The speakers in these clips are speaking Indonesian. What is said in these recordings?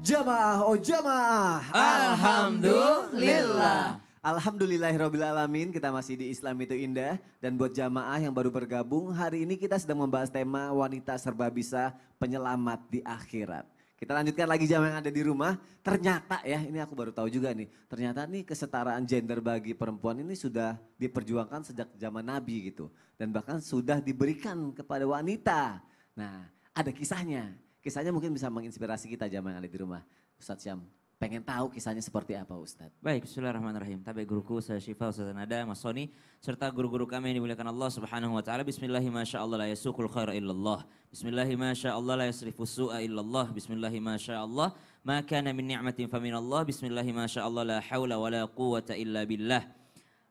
Jamaah, oh jamaah. Alhamdulillah. Alhamdulillahirrabbilalamin, kita masih di Islam itu indah. Dan buat jamaah yang baru bergabung, hari ini kita sedang membahas tema wanita serba bisa penyelamat di akhirat. Kita lanjutkan lagi jamaah yang ada di rumah. Ternyata ya, ini aku baru tahu juga nih. Ternyata nih kesetaraan gender bagi perempuan ini sudah diperjuangkan sejak zaman Nabi gitu. Dan bahkan sudah diberikan kepada wanita. Nah, ada kisahnya. Kisahnya mungkin bisa menginspirasi kita jamaah yang ada di rumah. Ustadz Syam, pengen tahu kisahnya seperti apa Ustadz? Baik, bismillahirrahmanirrahim. Tabi guruku, saya Syifa, Ustaz Nada, Mas Soni, serta guru-guru kami yang dimuliakan Allah Subhanahu wa taala. Bismillahi masyaallah la yasuqul khaira illallah. Bismillahi masyaallah la yasrifus su'a illallah. Bismillahi masyaallah ma kana min ni'matin faminallah. Bismillahi masyaallah la haula wa la quwwata illa billah.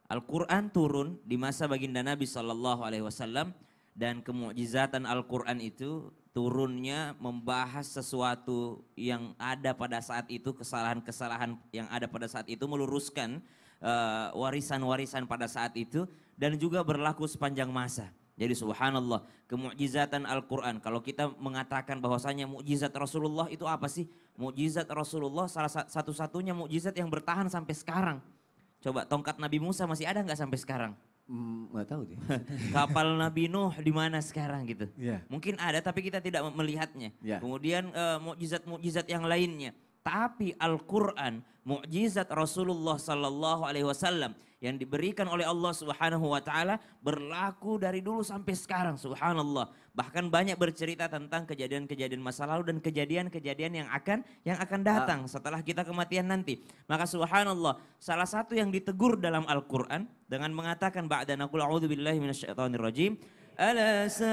Al-Qur'an turun di masa baginda Nabi sallallahu alaihi wasallam dan kemukjizatan Al-Qur'an itu turunnya membahas sesuatu yang ada pada saat itu, kesalahan-kesalahan yang ada pada saat itu, meluruskan warisan-warisan pada saat itu dan juga berlaku sepanjang masa. Jadi subhanallah, kemukjizatan Al-Quran. Kalau kita mengatakan bahwasanya mukjizat Rasulullah itu apa sih? Mukjizat Rasulullah salah satu-satunya mukjizat yang bertahan sampai sekarang. Coba tongkat Nabi Musa masih ada nggak sampai sekarang? Nggak tahu deh. Kapal Nabi Nuh di mana sekarang gitu? Yeah. Mungkin ada tapi kita tidak melihatnya. Yeah. Kemudian mukjizat-mukjizat yang lainnya. Tapi Al-Quran, mukjizat Rasulullah Sallallahu Alaihi Wasallam yang diberikan oleh Allah Subhanahu Wa Taala berlaku dari dulu sampai sekarang. Subhanallah. Bahkan banyak bercerita tentang kejadian-kejadian masa lalu dan kejadian-kejadian yang akan datang setelah kita kematian nanti. Maka subhanallah, salah satu yang ditegur dalam Al-Quran dengan mengatakan ba'da naqul a'udzu billahi minasyaitonir rajim. Ala sa'a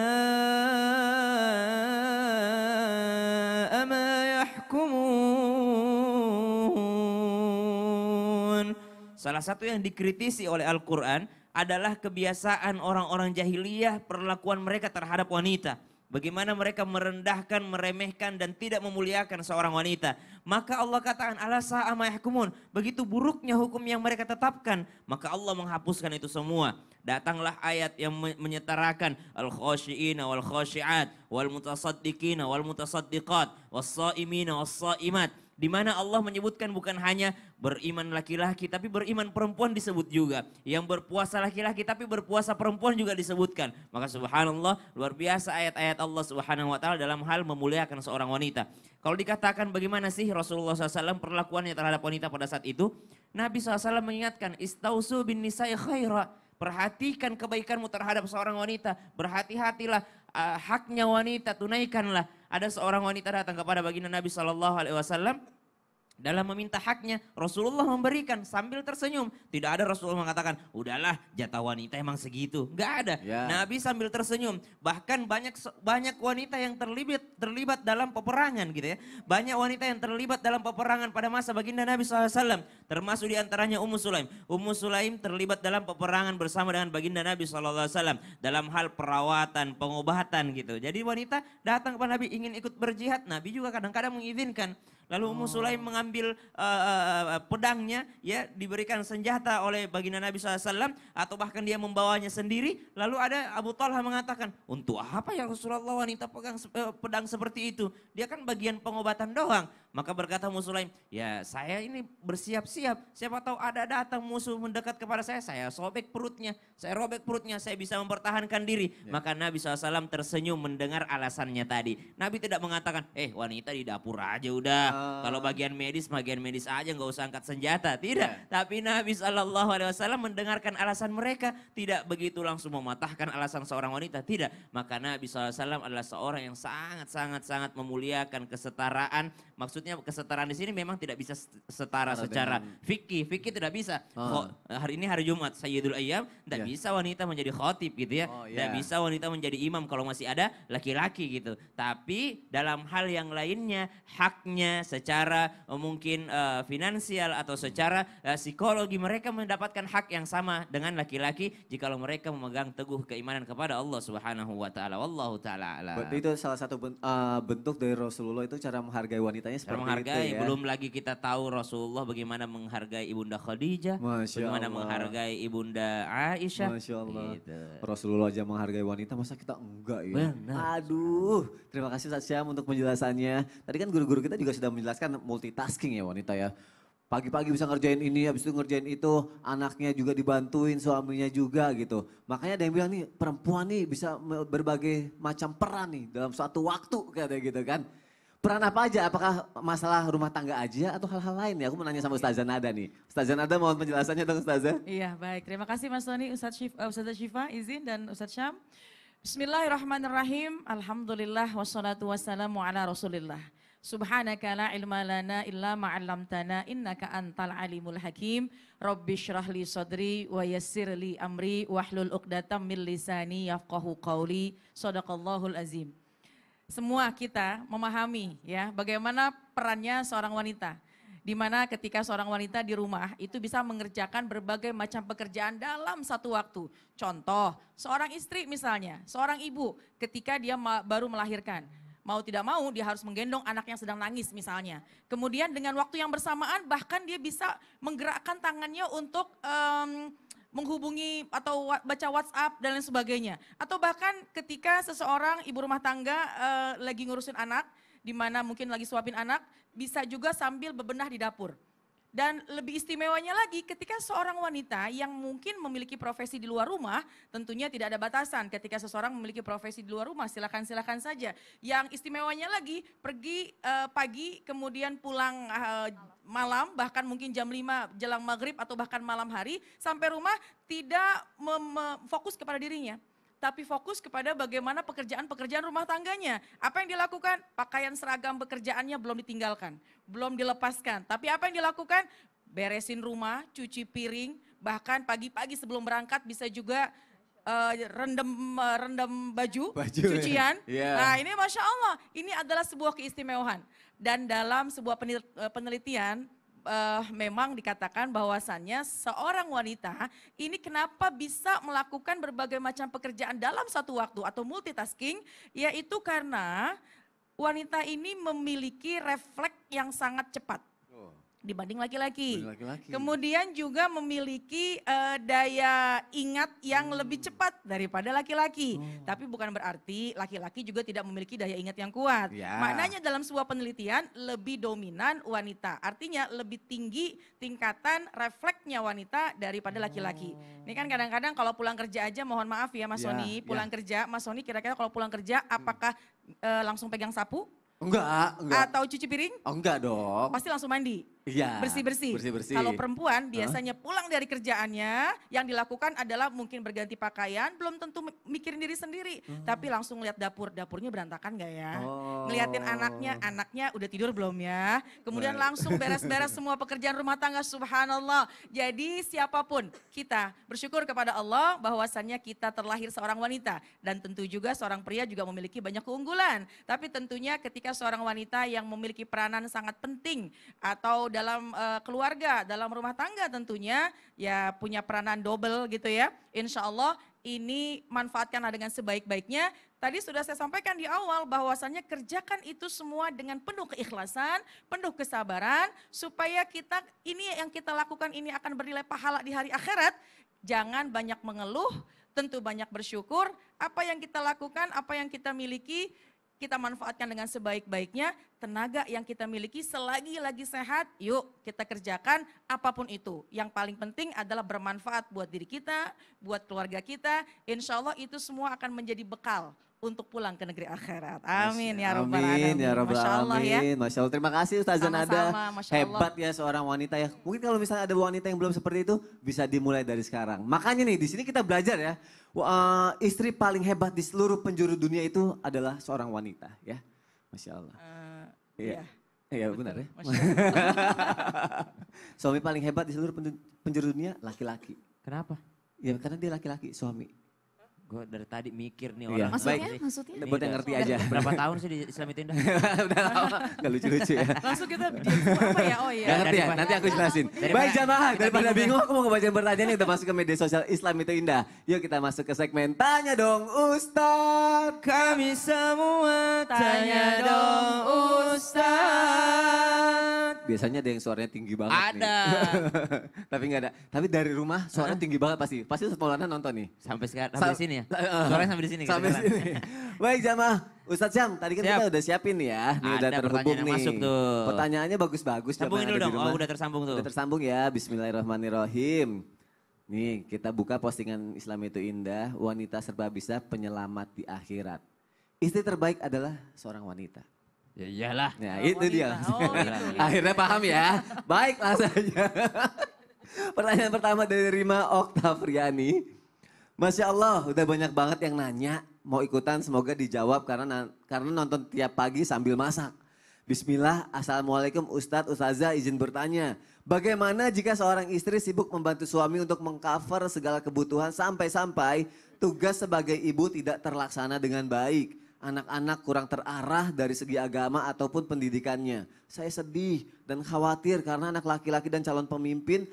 ma yahkumun. Salah satu yang dikritisi oleh Al-Quran adalah kebiasaan orang-orang jahiliyah, perlakuan mereka terhadap wanita. Bagaimana mereka merendahkan, meremehkan dan tidak memuliakan seorang wanita. Maka Allah katakan ala sa'a ma yahkumun. Begitu buruknya hukum yang mereka tetapkan, maka Allah menghapuskan itu semua. Datanglah ayat yang menyetarakan al-khasyi'ina wal khasyi'at wal mutasaddiqina wal mutasaddiqat was shaimina was shaimat. Di mana Allah menyebutkan bukan hanya beriman laki-laki tapi beriman perempuan disebut juga. Yang berpuasa laki-laki tapi berpuasa perempuan juga disebutkan. Maka subhanallah, luar biasa ayat-ayat Allah Subhanahu wa taala dalam hal memuliakan seorang wanita. Kalau dikatakan bagaimana sih Rasulullah SAW perlakuannya terhadap wanita pada saat itu? Nabi SAW mengingatkan istausu bin nisa'i khaira. Perhatikan kebaikanmu terhadap seorang wanita. Berhati-hatilah, haknya wanita tunaikanlah. Ada seorang wanita datang kepada baginda Nabi SAW dalam meminta haknya. Rasulullah memberikan sambil tersenyum. Tidak ada Rasulullah mengatakan, udahlah jatah wanita emang segitu. Enggak ada. Ya. Nabi sambil tersenyum. Bahkan banyak wanita yang terlibat dalam peperangan gitu ya. Banyak wanita yang terlibat dalam peperangan pada masa baginda Nabi SAW. Termasuk diantaranya Ummu Sulaim. Ummu Sulaim terlibat dalam peperangan bersama dengan baginda Nabi SAW. Dalam hal perawatan, pengobatan gitu. Jadi wanita datang kepada Nabi ingin ikut berjihad. Nabi juga kadang-kadang mengizinkan. Lalu Ummu Sulaim mengambil pedangnya, ya diberikan senjata oleh baginda Nabi SAW atau bahkan dia membawanya sendiri. Lalu ada Abu Talha mengatakan, untuk apa ya Rasulullah wanita pegang pedang seperti itu? Dia kan bagian pengobatan doang. Maka berkata Ummu Sulaim, ya saya ini bersiap-siap. Siapa tahu ada datang musuh mendekat kepada saya sobek perutnya, saya robek perutnya, saya bisa mempertahankan diri. Ya. Maka Nabi SAW tersenyum mendengar alasannya tadi. Nabi tidak mengatakan, wanita di dapur aja udah. Kalau bagian medis aja nggak usah angkat senjata. Tidak. Tapi Nabi SAW mendengarkan alasan mereka. Tidak begitu langsung mematahkan alasan seorang wanita. Tidak. Maka Nabi SAW adalah seorang yang sangat memuliakan kesetaraan. Maksudnya kesetaraan di sini memang tidak bisa setara secara fikih. Fikih tidak bisa. Hari ini hari Jumat, Sayyidul Ayyam. Tidak bisa wanita menjadi khotib gitu ya. Tidak bisa wanita menjadi imam kalau masih ada laki-laki gitu. Tapi dalam hal yang lainnya haknya secara mungkin finansial atau secara psikologi mereka mendapatkan hak yang sama dengan laki-laki jikalau mereka memegang teguh keimanan kepada Allah Subhanahu wa taala. Wallahu taala a'lam. Berarti itu salah satu bentuk dari Rasulullah itu cara menghargai wanitanya seperti Cara Seperti menghargai, itu ya. belum lagi kita tahu Rasulullah bagaimana menghargai Ibunda Khadijah, Masya bagaimana Allah. menghargai Ibunda Aisyah. Masya Allah. Gitu. Rasulullah aja menghargai wanita, masa kita enggak ya? Benar. Aduh, terima kasih Ustaz Syam untuk penjelasannya. Tadi kan guru-guru kita juga sudah menjelaskan multitasking ya wanita ya. Pagi-pagi bisa ngerjain ini, habis itu ngerjain itu, anaknya juga dibantuin, suaminya juga gitu. Makanya ada yang bilang nih, perempuan nih bisa berbagai macam peran nih dalam suatu waktu kayak gitu kan. Peran apa aja? Apakah masalah rumah tangga aja atau hal-hal lain ya? Aku mau nanya sama Ustazah Nada nih. Ustazah Nada mohon penjelasannya dong Ustazah. Iya baik, terima kasih Mas Tony, Ustazah Syifa izin dan Ustaz Syam. Bismillahirrahmanirrahim, alhamdulillah wassalatu wassalamu ala rasulillah. Subhanaka la ilma lana illa ma'allamtana innaka antal alimul hakim. Rabbi syrah li sadri wa yassir li amri wahlul uqdatam min lisani yafqahu qawli. Sadaqallahul azim. Semua kita memahami ya bagaimana perannya seorang wanita. Di mana ketika seorang wanita di rumah itu bisa mengerjakan berbagai macam pekerjaan dalam satu waktu. Contoh, seorang istri misalnya, seorang ibu ketika dia baru melahirkan. Mau tidak mau dia harus menggendong anak yang sedang nangis misalnya. Kemudian dengan waktu yang bersamaan bahkan dia bisa menggerakkan tangannya untuk menghubungi atau baca WhatsApp dan lain sebagainya. Atau bahkan ketika seseorang ibu rumah tangga lagi ngurusin anak, di mana mungkin lagi suapin anak, bisa juga sambil bebenah di dapur. Dan lebih istimewanya lagi ketika seorang wanita yang mungkin memiliki profesi di luar rumah, tentunya tidak ada batasan. Ketika seseorang memiliki profesi di luar rumah, silakan saja. Yang istimewanya lagi, pergi pagi kemudian pulang malam, bahkan mungkin jam 5 jelang maghrib atau bahkan malam hari, sampai rumah tidak fokus kepada dirinya. Tapi fokus kepada bagaimana pekerjaan-pekerjaan rumah tangganya. Apa yang dilakukan? Pakaian seragam pekerjaannya belum ditinggalkan, belum dilepaskan. Tapi apa yang dilakukan? Beresin rumah, cuci piring, bahkan pagi-pagi sebelum berangkat bisa juga rendam baju cucian. Yeah. Nah ini Masya Allah, ini adalah sebuah keistimewaan. Dan dalam sebuah penelitian, memang dikatakan bahwasannya seorang wanita ini kenapa bisa melakukan berbagai macam pekerjaan dalam satu waktu atau multitasking, yaitu karena wanita ini memiliki refleks yang sangat cepat dibanding laki-laki. Kemudian juga memiliki daya ingat yang lebih cepat daripada laki-laki. Tapi bukan berarti laki-laki juga tidak memiliki daya ingat yang kuat. Ya. Maknanya dalam sebuah penelitian lebih dominan wanita. Artinya lebih tinggi tingkatan refleksnya wanita daripada laki-laki. Ini kan kadang-kadang kalau pulang kerja aja, mohon maaf ya Mas Sony, pulang kerja, Mas Sony kira-kira kalau pulang kerja apakah langsung pegang sapu? Enggak. Atau cuci piring? Oh, enggak dong. Pasti langsung mandi. Iya. Bersih-bersih. Kalau perempuan biasanya pulang dari kerjaannya yang dilakukan adalah mungkin berganti pakaian, belum tentu mikirin diri sendiri. Tapi langsung lihat dapurnya berantakan gak ya? Ngeliatin anaknya udah tidur belum ya? Kemudian langsung beres-beres semua pekerjaan rumah tangga, subhanallah. Jadi siapapun kita bersyukur kepada Allah bahwasannya kita terlahir seorang wanita. Dan tentu juga seorang pria juga memiliki banyak keunggulan. Tapi tentunya ketika seorang wanita yang memiliki peranan sangat penting atau dalam keluarga, dalam rumah tangga tentunya ya punya peranan double gitu ya. Insya Allah ini manfaatkanlah dengan sebaik-baiknya. Tadi sudah saya sampaikan di awal bahwasannya kerjakan itu semua dengan penuh keikhlasan, penuh kesabaran supaya kita ini yang kita lakukan ini akan bernilai pahala di hari akhirat. Jangan banyak mengeluh, tentu banyak bersyukur. Apa yang kita lakukan, apa yang kita miliki, kita manfaatkan dengan sebaik-baiknya. Tenaga yang kita miliki selagi lagi sehat, yuk kita kerjakan apapun itu. Yang paling penting adalah bermanfaat buat diri kita, buat keluarga kita. Insya Allah itu semua akan menjadi bekal untuk pulang ke negeri akhirat. Amin ya rabbal alamin. Amin ya rabbal Masya Allah ya. alamin. Masya Allah. Terima kasih Ustazah Nada. Sama-sama, Masya Allah. Hebat ya seorang wanita ya. Mungkin kalau misalnya ada wanita yang belum seperti itu bisa dimulai dari sekarang. Makanya nih di sini kita belajar ya. Istri paling hebat di seluruh penjuru dunia itu adalah seorang wanita ya. Masya Allah. Iya. Iya benar ya. Masya Allah. Suami paling hebat di seluruh penjuru dunia laki-laki. Kenapa? Ya karena dia laki-laki suami. Gue dari tadi mikir nih Iya. orang. Maksudnya? Buat yang ngerti aja. Berapa tahun sih di Islam itu Indah? Udah lama, gak lucu-lucu ya. Langsung kita apa ya? Oh Gak iya. ngerti ya, nanti aku jelasin. Baik jamaah, daripada bingung aku mau ngebacain pertanyaan yang udah masuk ke media sosial Islam itu Indah. Yuk kita masuk ke segmen Tanya Dong Ustaz. Kami semua Tanya dong, Ustaz. Biasanya ada yang suaranya tinggi banget nih. Ada. Tapi nggak ada. Tapi dari rumah suaranya tinggi banget pasti. Pasti Ustaz Maulana nonton nih. Sampai sekarang, sampai di sini ya? Suaranya sampai di sini. Sampai kedengeran. sini. Baik jamaah. Ustadz Syam, tadi kan Siap. kita udah siapin nih ya. Nih Ada udah terhubung pertanyaan yang nih. masuk tuh. Pertanyaannya bagus-bagus. jamaah Sambungin yang dulu ada di dong. rumah. Oh udah tersambung tuh. Udah tersambung ya. Bismillahirrahmanirrahim. Nih kita buka postingan Islam itu indah. Wanita serba bisa penyelamat di akhirat. Istri terbaik adalah seorang wanita. Ya iyalah. Nah Oh, itu dia. wanita. Oh, gitu. Akhirnya paham ya. Baiklah saja. Pertanyaan pertama dari Rima Oktavriani. Masya Allah udah banyak banget yang nanya. Mau ikutan semoga dijawab karena nonton tiap pagi sambil masak. Bismillah, Assalamualaikum Ustadz, Ustazah izin bertanya. Bagaimana jika seorang istri sibuk membantu suami untuk mengcover segala kebutuhan sampai-sampai tugas sebagai ibu tidak terlaksana dengan baik. Anak-anak kurang terarah dari segi agama ataupun pendidikannya. Saya sedih dan khawatir karena anak laki-laki dan calon pemimpin.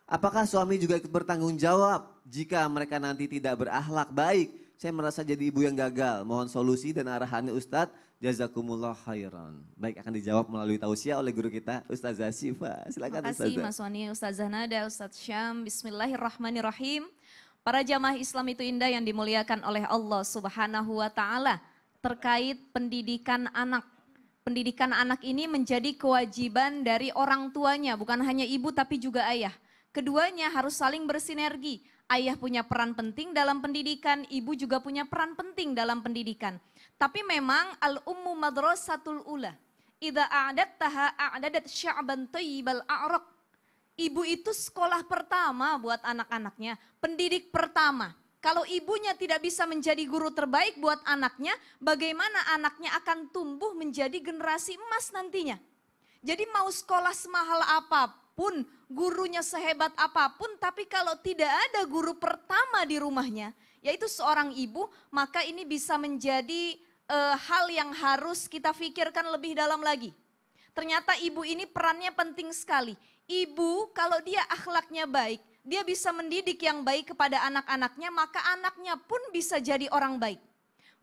Apakah suami juga ikut bertanggung jawab jika mereka nanti tidak berakhlak baik? Saya merasa jadi ibu yang gagal. Mohon solusi dan arahannya Ustadz. Jazakumullah khairan. Baik akan dijawab melalui tausiah oleh guru kita Ustazah Syifa. Silakan Terima kasih Ustazah. Mas Wani, Ustazah Nada, Ustadz Syam. Bismillahirrahmanirrahim. Para jamaah Islam itu indah yang dimuliakan oleh Allah Subhanahu wa taala. Terkait pendidikan anak. Pendidikan anak ini menjadi kewajiban dari orang tuanya, bukan hanya ibu tapi juga ayah. Keduanya harus saling bersinergi. Ayah punya peran penting dalam pendidikan, ibu juga punya peran penting dalam pendidikan. Tapi memang al-ummu madrasatul ula. Idza a'adattaha a'dadat sya'ban thayyibal a'raq. Ibu itu sekolah pertama buat anak-anaknya, pendidik pertama. Kalau ibunya tidak bisa menjadi guru terbaik buat anaknya, bagaimana anaknya akan tumbuh menjadi generasi emas nantinya? Jadi mau sekolah semahal apapun, gurunya sehebat apapun, tapi kalau tidak ada guru pertama di rumahnya, yaitu seorang ibu, maka ini bisa menjadi hal yang harus kita pikirkan lebih dalam lagi. Ternyata ibu ini perannya penting sekali. Ibu kalau dia akhlaknya baik, dia bisa mendidik yang baik kepada anak-anaknya, maka anaknya pun bisa jadi orang baik.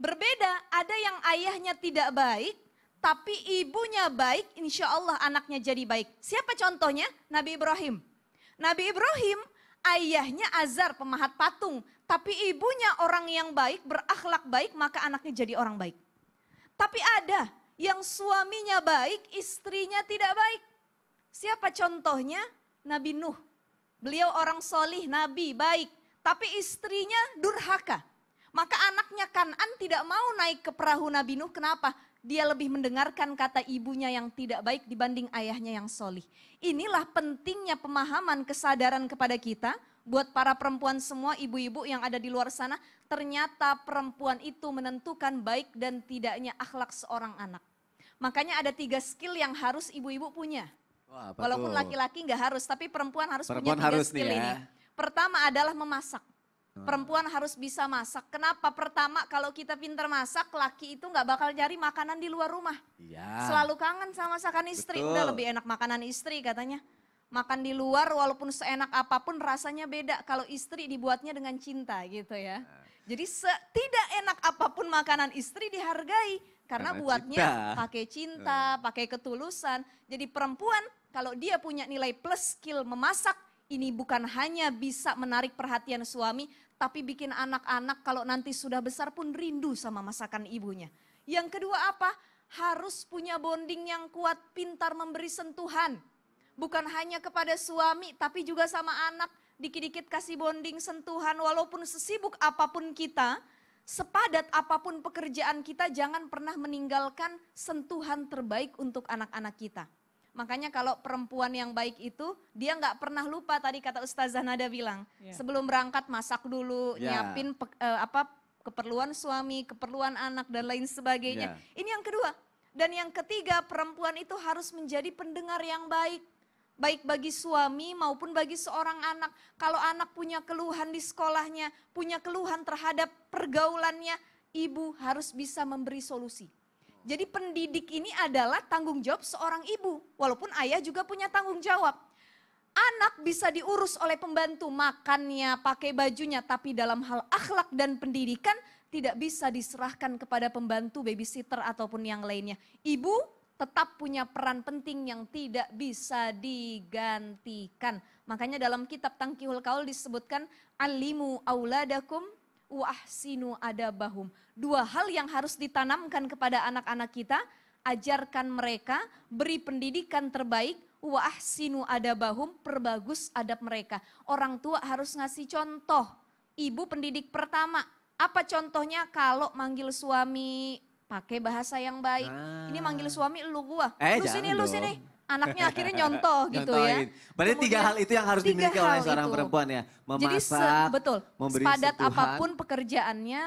Berbeda, ada yang ayahnya tidak baik, tapi ibunya baik, insya Allah anaknya jadi baik. Siapa contohnya? Nabi Ibrahim. Nabi Ibrahim, ayahnya Azar, pemahat patung. Tapi ibunya orang yang baik, berakhlak baik, maka anaknya jadi orang baik. Tapi ada yang suaminya baik, istrinya tidak baik. Siapa contohnya? Nabi Nuh. Beliau orang solih, nabi, baik. Tapi istrinya durhaka. Maka anaknya Kan'an tidak mau naik ke perahu Nabi Nuh. Kenapa? Dia lebih mendengarkan kata ibunya yang tidak baik dibanding ayahnya yang solih. Inilah pentingnya pemahaman kesadaran kepada kita. Buat para perempuan semua, ibu-ibu yang ada di luar sana. Ternyata perempuan itu menentukan baik dan tidaknya akhlak seorang anak. Makanya ada 3 skill yang harus ibu-ibu punya. Wah, apa Walaupun tuh? laki-laki nggak harus, tapi perempuan harus Perempuan punya 3 harus skill nih ya. ini. Pertama adalah memasak. Perempuan harus bisa masak. Kenapa? Pertama kalau kita pintar masak, laki itu nggak bakal cari makanan di luar rumah. Iya. Selalu kangen sama masakan istri. Betul. Udah lebih enak makanan istri katanya. Makan di luar walaupun seenak apapun rasanya beda kalau istri dibuatnya dengan cinta gitu ya. Jadi tidak enak apapun makanan istri dihargai. Karena buatnya cinta. pakai cinta, pakai ketulusan. Jadi perempuan kalau dia punya nilai plus skill memasak, ini bukan hanya bisa menarik perhatian suami, tapi bikin anak-anak kalau nanti sudah besar pun rindu sama masakan ibunya. Yang kedua apa? Harus punya bonding yang kuat, pintar memberi sentuhan. Bukan hanya kepada suami, tapi juga sama anak. Dikit-dikit kasih bonding, sentuhan, walaupun sesibuk apapun kita, sepadat apapun pekerjaan kita, jangan pernah meninggalkan sentuhan terbaik untuk anak-anak kita. Makanya kalau perempuan yang baik itu, dia nggak pernah lupa tadi kata Ustazah Nada bilang, sebelum berangkat masak dulu, nyiapin keperluan suami, keperluan anak dan lain sebagainya. Ini yang kedua. Dan yang ketiga, perempuan itu harus menjadi pendengar yang baik. Baik bagi suami maupun bagi seorang anak. Kalau anak punya keluhan di sekolahnya, punya keluhan terhadap pergaulannya, ibu harus bisa memberi solusi. Jadi pendidik ini adalah tanggung jawab seorang ibu. Walaupun ayah juga punya tanggung jawab. Anak bisa diurus oleh pembantu, makannya, pakai bajunya. Tapi dalam hal akhlak dan pendidikan tidak bisa diserahkan kepada pembantu, babysitter ataupun yang lainnya. Ibu tetap punya peran penting yang tidak bisa digantikan. Makanya dalam kitab Tangkihul Kaul disebutkan alimu auladakum wa ahsinu adabahum. 2 hal yang harus ditanamkan kepada anak-anak kita, ajarkan mereka, beri pendidikan terbaik, wa ahsinu adabahum, perbagus adab mereka. Orang tua harus ngasih contoh. Ibu pendidik pertama, apa contohnya kalau manggil suami pakai bahasa yang baik. Ini manggil suami lu gua. Lu sini, lu sini. Anaknya akhirnya nyontoh gitu ya. Berarti 3 hal itu yang harus dimiliki oleh seorang perempuan ya. Memasak, betul, memberi sepadat sentuhan. apapun pekerjaannya,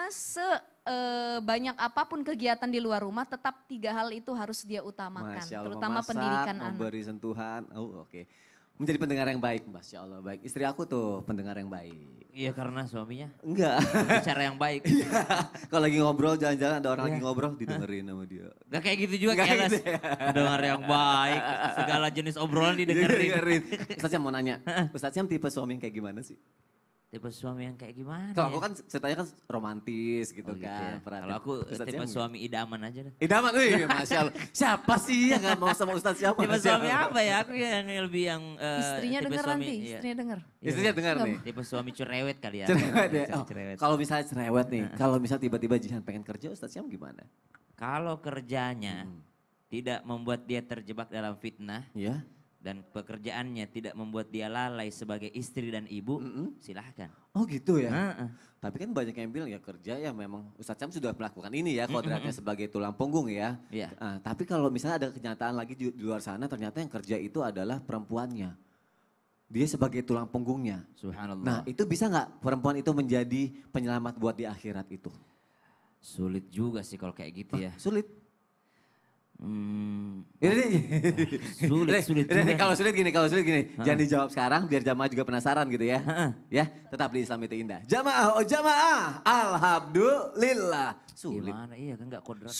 banyak apapun kegiatan di luar rumah, tetap 3 hal itu harus dia utamakan. Masya Allah, Terutama memasak, pendidikan anak. memberi sentuhan. Oh, oke. Menjadi pendengar yang baik, Masya Allah. Baik, istri aku tuh pendengar yang baik. Iya karena suaminya Enggak. bicara yang baik. Kalau lagi ngobrol, jalan-jalan ada orang lagi ngobrol, didengerin sama dia. Gak kayak gitu juga Nggak Kelas. gitu ya. Dengar yang baik, segala jenis obrolan didengerin. Ustaz Syam mau nanya, Ustaz Syam tipe suami yang kayak gimana sih? Tipe suami yang kayak gimana Kalau ya? aku kan ceritanya kan romantis gitu Oh, gitu kan. ya. perhatian. Kalau aku Ustaz tipe Syam suami idaman aja deh. Idaman, wih Masya Allah. Siapa sih yang gak mau sama Ustaz Syam? Tipe suami apa ya? Aku yang lebih yang Istrinya tipe denger suami, nanti, iya. istrinya denger. Istrinya dengar nih. Tipe suami cerewet kali ya. Cerewet ya. Suami Oh, cerewet. kalau misalnya cerewet nih, kalau misalnya tiba-tiba Jihan pengen kerja, Ustaz Syam gimana? Kalau kerjanya tidak membuat dia terjebak dalam fitnah Iya. dan pekerjaannya tidak membuat dia lalai sebagai istri dan ibu, silahkan. Oh gitu ya. Heeh. Tapi kan banyak yang bilang ya kerja ya memang Ustadz Syam sudah melakukan ini ya kodratnya sebagai tulang punggung ya. Iya. Tapi kalau misalnya ada kenyataan lagi di luar sana ternyata yang kerja itu adalah perempuannya. Dia sebagai tulang punggungnya. Subhanallah. Nah itu bisa nggak perempuan itu menjadi penyelamat buat di akhirat itu? Sulit juga sih kalau kayak gitu ya. Sulit. Sulit juga. Kalau sulit gini, jangan dijawab sekarang biar jamaah juga penasaran gitu ya. Ya, tetap di Islam itu indah. Jamaah, oh jamaah, alhamdulillah. Sulit. Gimana? Iya kan gak kodrat.